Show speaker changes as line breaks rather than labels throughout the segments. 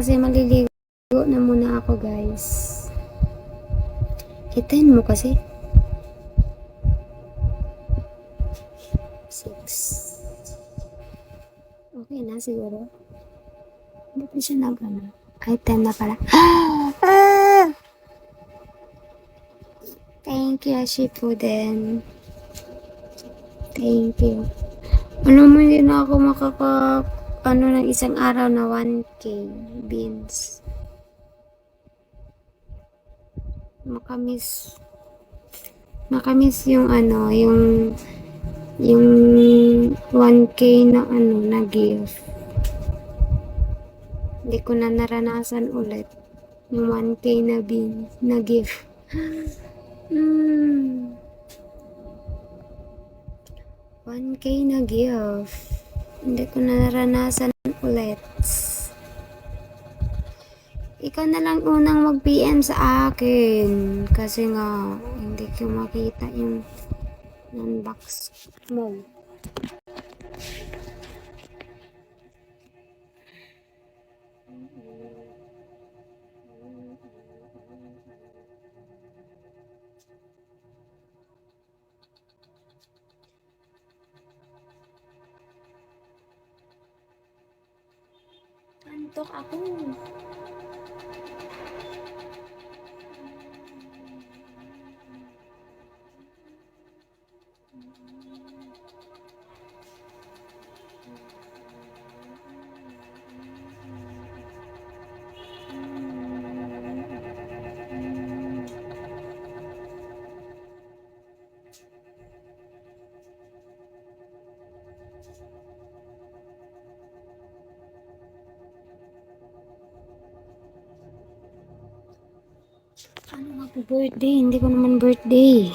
kasi maliligo na muna ako, guys. Hitain mo kasi. 6. Okay na siguro. Hindi pa siya nag-ano. Ay, 10 na pala. Thank you, Shippuden. Thank you. Alam mo, hindi na ako ng isang araw na 1K beans. Makamis yung yung 1K na na gift. Hindi ko na naranasan ulit yung 1K na beans na gift. 1K na gift. Hindi ko na naranasan ulit. Ikaw na lang unang mag-PM sa akin. Kasi nga, hindi ko makita yung unbox mo. Antok ako. Ano birthday? Hindi ko naman birthday.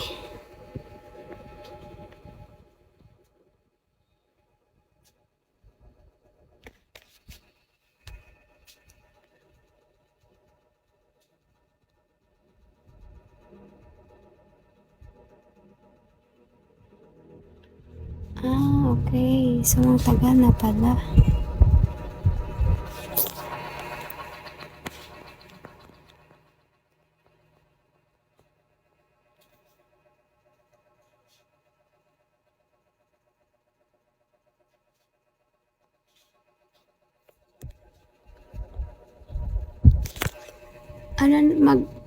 Okay. So, tagal na pala.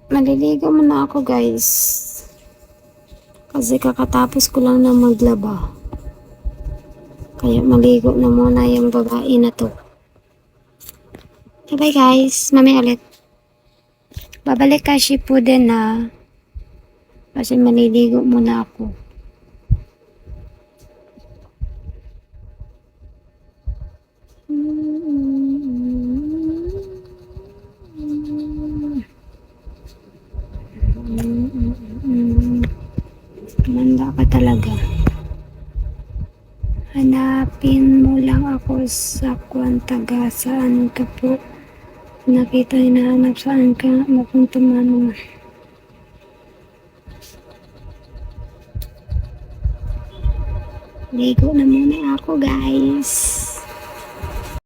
Maliligo muna ako, guys. Kasi kakatapos ko lang na maglaba. Kaya maligo na muna yung babae na to. Bye guys. Mamaya ulit. Babalik ka Shippuden na. Kasi maliligo muna ako. Manda ka talaga. Hanapin mo lang ako sa taga saan ka po. Nakita hinahanap saan ka mapunta man. Ligo na muna ako, guys.